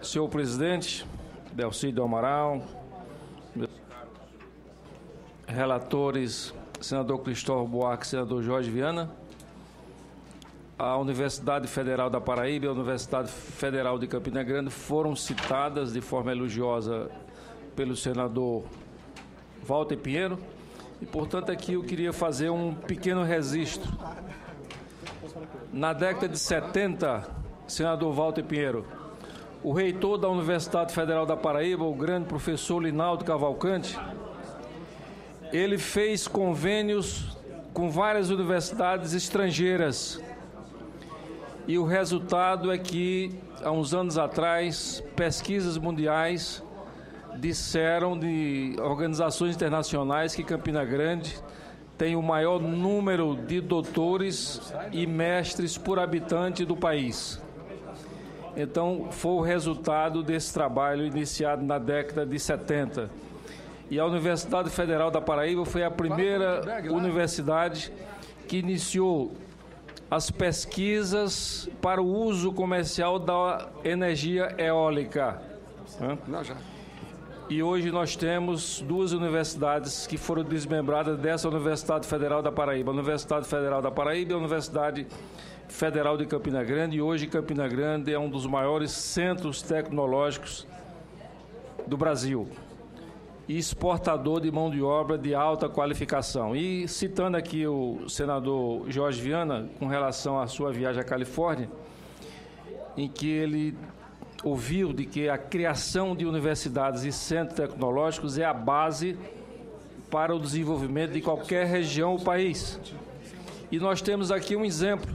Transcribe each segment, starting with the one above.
Senhor presidente, Delcídio Amaral, relatores, senador Cristóvão Buarque, senador Jorge Viana, a Universidade Federal da Paraíba e a Universidade Federal de Campina Grande foram citadas de forma elogiosa pelo senador Walter Pinheiro e, portanto, aqui eu queria fazer um pequeno registro. Na década de 70, senador Walter Pinheiro, o reitor da Universidade Federal da Paraíba, o grande professor Linaldo Cavalcante, ele fez convênios com várias universidades estrangeiras. E o resultado é que, há uns anos atrás, pesquisas mundiais disseram de organizações internacionais que Campina Grande tem o maior número de doutores e mestres por habitante do país. Então, foi o resultado desse trabalho iniciado na década de 70. E a Universidade Federal da Paraíba foi a primeira universidade que iniciou as pesquisas para o uso comercial da energia eólica. E hoje nós temos duas universidades que foram desmembradas dessa Universidade Federal da Paraíba. A Universidade Federal da Paraíba e a Universidade Federal de Campina Grande. E hoje Campina Grande é um dos maiores centros tecnológicos do Brasil e exportador de mão de obra de alta qualificação. E citando aqui o senador Jorge Viana, com relação à sua viagem à Califórnia, em que ele ouviu de que a criação de universidades e centros tecnológicos é a base para o desenvolvimento de qualquer região do país. E nós temos aqui um exemplo.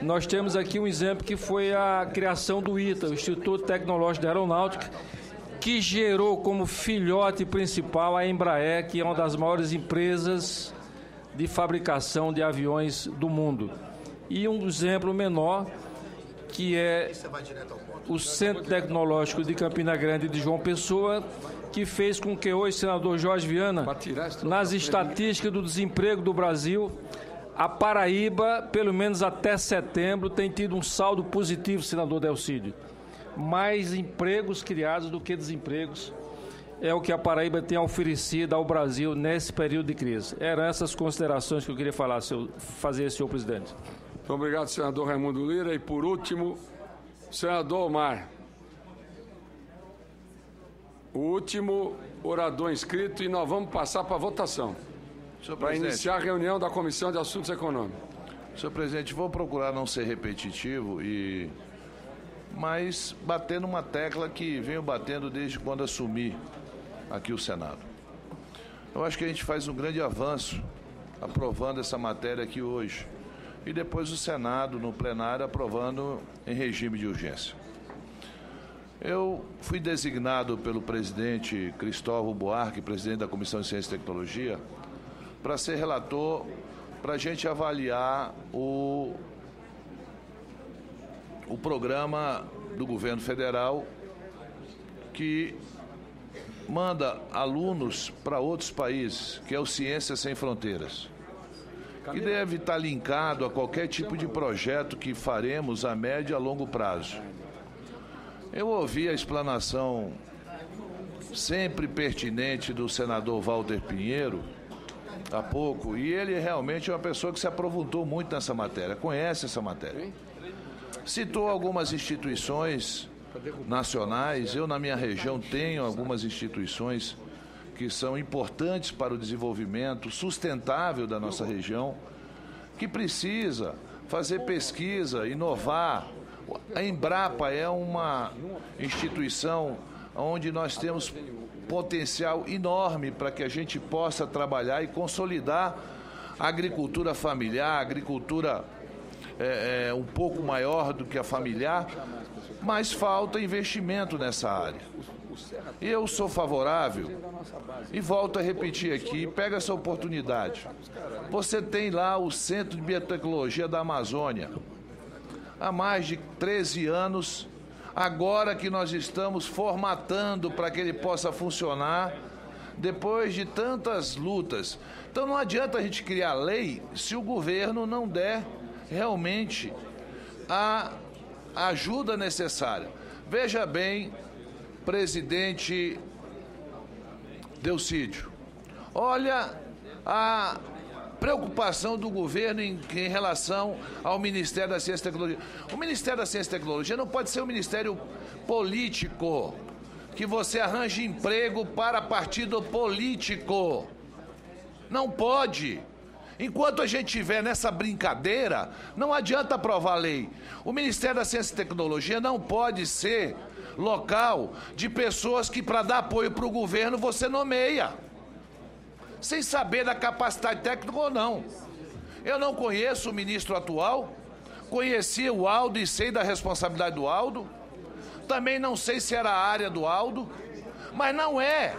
Nós temos aqui um exemplo que foi a criação do ITA, o Instituto Tecnológico de Aeronáutica, que gerou como filhote principal a Embraer, que é uma das maiores empresas de fabricação de aviões do mundo. E um exemplo menor, que é o Centro Tecnológico de Campina Grande de João Pessoa, que fez com que hoje, senador Jorge Viana, nas estatísticas do desemprego do Brasil, a Paraíba, pelo menos até setembro, tem tido um saldo positivo, senador Delcídio. Mais empregos criados do que desempregos é o que a Paraíba tem oferecido ao Brasil nesse período de crise. Eram essas considerações que eu queria fazer, senhor presidente. Muito obrigado, senador Raimundo Lira. E, por último, senador Omar. O último orador inscrito, e nós vamos passar para a votação, para iniciar a reunião da Comissão de Assuntos Econômicos. Senhor presidente, vou procurar não ser repetitivo, mas bater numa tecla que venho batendo desde quando assumi aqui o Senado. Eu acho que a gente faz um grande avanço aprovando essa matéria aqui hoje. E depois o Senado, no plenário, aprovando em regime de urgência. Eu fui designado pelo presidente Cristóvão Buarque, presidente da Comissão de Ciência e Tecnologia, para ser relator, para a gente avaliar o programa do governo federal que manda alunos para outros países, que é o Ciências Sem Fronteiras, que deve estar linkado a qualquer tipo de projeto que faremos a médio e a longo prazo. Eu ouvi a explanação sempre pertinente do senador Walter Pinheiro há pouco, e ele realmente é uma pessoa que se aprofundou muito nessa matéria, conhece essa matéria. Citou algumas instituições nacionais. Eu, na minha região, tenho algumas instituições que são importantes para o desenvolvimento sustentável da nossa região, que precisa fazer pesquisa, inovar. A Embrapa é uma instituição onde nós temos potencial enorme para que a gente possa trabalhar e consolidar a agricultura familiar, a agricultura um pouco maior do que a familiar, mas falta investimento nessa área. Eu sou favorável e volto a repetir aqui, pega essa oportunidade. Você tem lá o Centro de Biotecnologia da Amazônia, há mais de 13 anos, agora que nós estamos formatando para que ele possa funcionar, depois de tantas lutas. Então não adianta a gente criar lei se o governo não der realmente a ajuda necessária. Veja bem, presidente Delcídio, olha a preocupação do governo em relação ao Ministério da Ciência e Tecnologia. O Ministério da Ciência e Tecnologia não pode ser um ministério político, que você arranje emprego para partido político. Não pode. Enquanto a gente estiver nessa brincadeira, não adianta aprovar a lei. O Ministério da Ciência e Tecnologia não pode ser local de pessoas que, para dar apoio para o governo, você nomeia, sem saber da capacidade técnica ou não. Eu não conheço o ministro atual, conheci o Aldo e sei da responsabilidade do Aldo, também não sei se era a área do Aldo, mas não é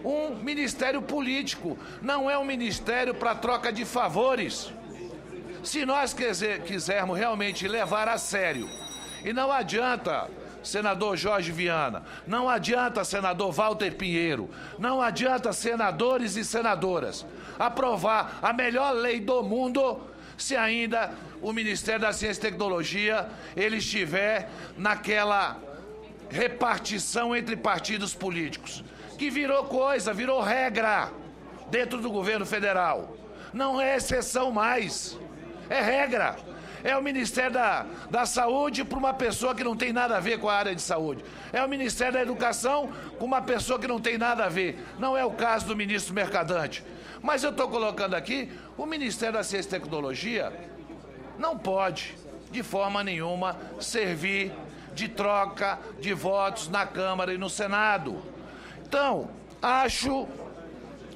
um ministério político, não é um ministério para troca de favores. Se nós quisermos realmente levar a sério, e não adianta, senador Jorge Viana, não adianta, senador Walter Pinheiro, não adianta, senadores e senadoras, aprovar a melhor lei do mundo se ainda o Ministério da Ciência e Tecnologia ele estiver naquela repartição entre partidos políticos, que virou coisa, virou regra dentro do governo federal. Não é exceção mais, é regra. É o Ministério da Saúde para uma pessoa que não tem nada a ver com a área de saúde. É o Ministério da Educação com uma pessoa que não tem nada a ver. Não é o caso do ministro Mercadante. Mas eu estou colocando aqui, o Ministério da Ciência e Tecnologia não pode, de forma nenhuma, servir de troca de votos na Câmara e no Senado. Então, acho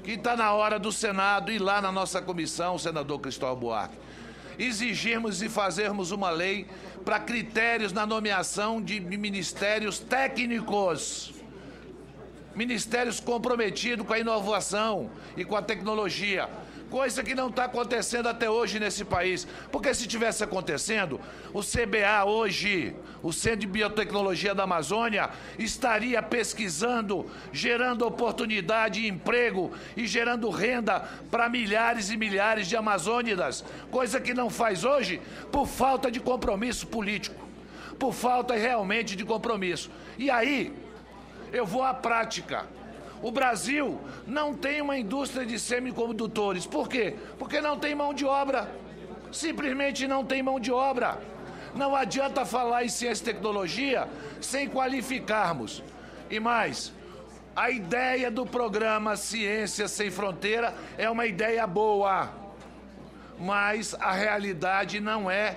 que está na hora do Senado ir lá na nossa comissão, senador Cristóvão Buarque, exigirmos e fazermos uma lei para critérios na nomeação de ministérios técnicos, ministérios comprometidos com a inovação e com a tecnologia, coisa que não está acontecendo até hoje nesse país, porque se tivesse acontecendo, o CBA hoje, o Centro de Biotecnologia da Amazônia, estaria pesquisando, gerando oportunidade e emprego e gerando renda para milhares e milhares de amazônidas, coisa que não faz hoje por falta de compromisso político, por falta realmente de compromisso. E aí, eu vou à prática. O Brasil não tem uma indústria de semicondutores. Por quê? Porque não tem mão de obra. Simplesmente não tem mão de obra. Não adianta falar em ciência e tecnologia sem qualificarmos. E mais, a ideia do programa Ciência Sem Fronteira é uma ideia boa, mas a realidade não é,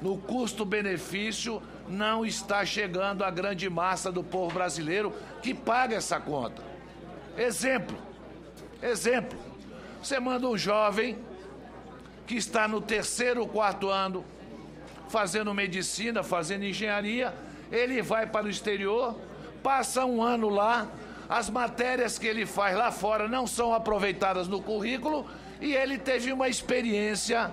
no custo-benefício, não está chegando à grande massa do povo brasileiro que paga essa conta. Exemplo, você manda um jovem que está no 3º ou 4º ano, fazendo medicina, fazendo engenharia, ele vai para o exterior, passa um ano lá, as matérias que ele faz lá fora não são aproveitadas no currículo e ele teve uma experiência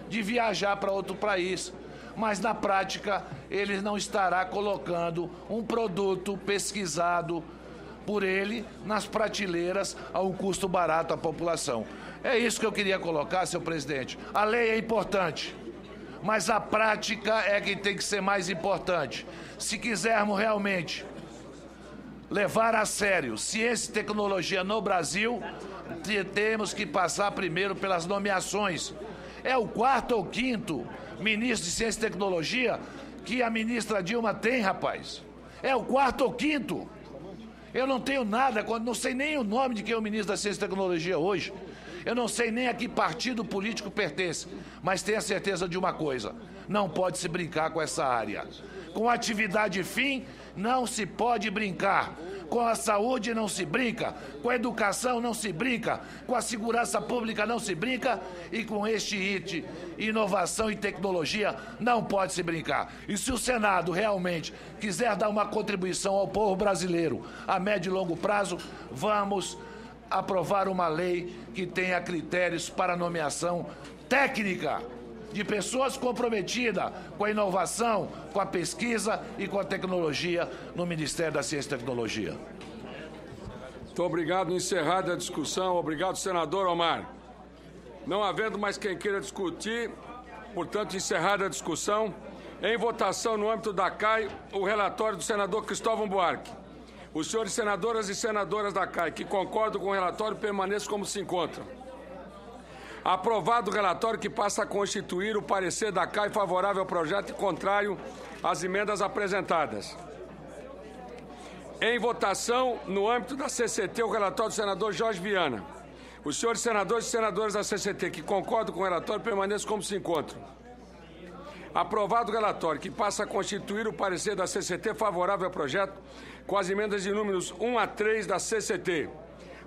de viajar para outro país, mas na prática ele não estará colocando um produto pesquisado por ele nas prateleiras a um custo barato à população. É isso que eu queria colocar, senhor presidente. A lei é importante, mas a prática é que tem que ser mais importante. Se quisermos realmente levar a sério ciência e tecnologia no Brasil, temos que passar primeiro pelas nomeações. É o 4º ou 5º ministro de Ciência e Tecnologia que a ministra Dilma tem, rapaz. É o 4º ou 5º. Eu não tenho nada, não sei nem o nome de quem é o ministro da Ciência e Tecnologia hoje. Eu não sei nem a que partido político pertence, mas tenho a certeza de uma coisa: não pode se brincar com essa área. Com atividade fim, não se pode brincar. Com a saúde não se brinca, com a educação não se brinca, com a segurança pública não se brinca e com este IT, inovação e tecnologia, não pode se brincar. E se o Senado realmente quiser dar uma contribuição ao povo brasileiro a médio e longo prazo, vamos aprovar uma lei que tenha critérios para nomeação técnica de pessoas comprometidas com a inovação, com a pesquisa e com a tecnologia no Ministério da Ciência e Tecnologia. Muito obrigado. Encerrada a discussão. Obrigado, senador Omar. Não havendo mais quem queira discutir, portanto, encerrada a discussão, Em votação, no âmbito da CAI, o relatório do senador Cristóvão Buarque. Os senhores senadoras e senadoras da CAI que concordam com o relatório permaneçam como se encontram. Aprovado o relatório que passa a constituir o parecer da CAI favorável ao projeto e contrário às emendas apresentadas. Em votação, no âmbito da CCT, o relatório do senador Jorge Viana. Os senhores senadores e senadoras da CCT que concordam com o relatório permaneçam como se encontram. Aprovado o relatório que passa a constituir o parecer da CCT favorável ao projeto com as emendas de números 1 a 3 da CCT.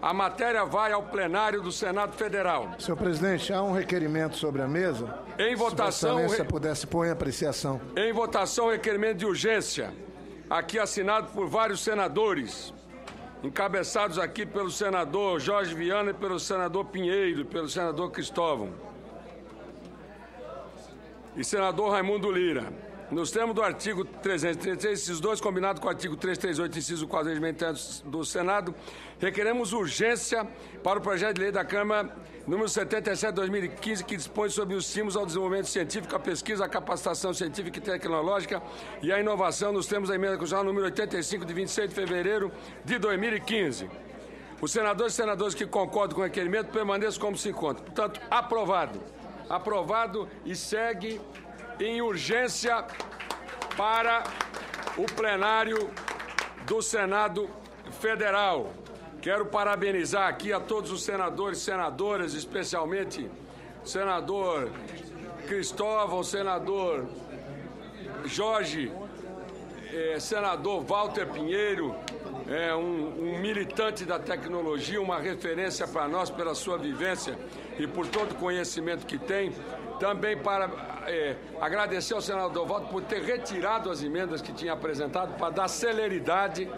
A matéria vai ao plenário do Senado Federal. Senhor presidente, há um requerimento sobre a mesa. Em votação... Se Vossa Excelência pudesse pôr em apreciação. Em votação, requerimento de urgência, aqui assinado por vários senadores, encabeçados aqui pelo senador Jorge Viana e pelo senador Pinheiro, pelo senador Cristóvão e senador Raimundo Lira. Nos termos do artigo 333, esses dois combinados com o artigo 338, inciso 4 do Regimento Interno do Senado, requeremos urgência para o projeto de lei da Câmara número 77/2015, que dispõe sobre os estímulos ao desenvolvimento científico, à pesquisa, à capacitação científica e tecnológica e à inovação nos termos da emenda constitucional número 85, de 26 de fevereiro de 2015. Os senadores e senadoras que concordam com o requerimento permaneçam como se encontram. Portanto, aprovado. Aprovado e segue em urgência para o plenário do Senado Federal. Quero parabenizar aqui a todos os senadores e senadoras, especialmente o senador Cristóvão, senador Jorge, senador Walter Pinheiro, um militante da tecnologia, uma referência para nós pela sua vivência e por todo o conhecimento que tem. Também para agradecer ao senador Walter por ter retirado as emendas que tinha apresentado para dar celeridade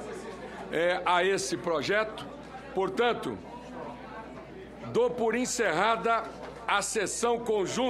a esse projeto. Portanto, dou por encerrada a sessão conjunta.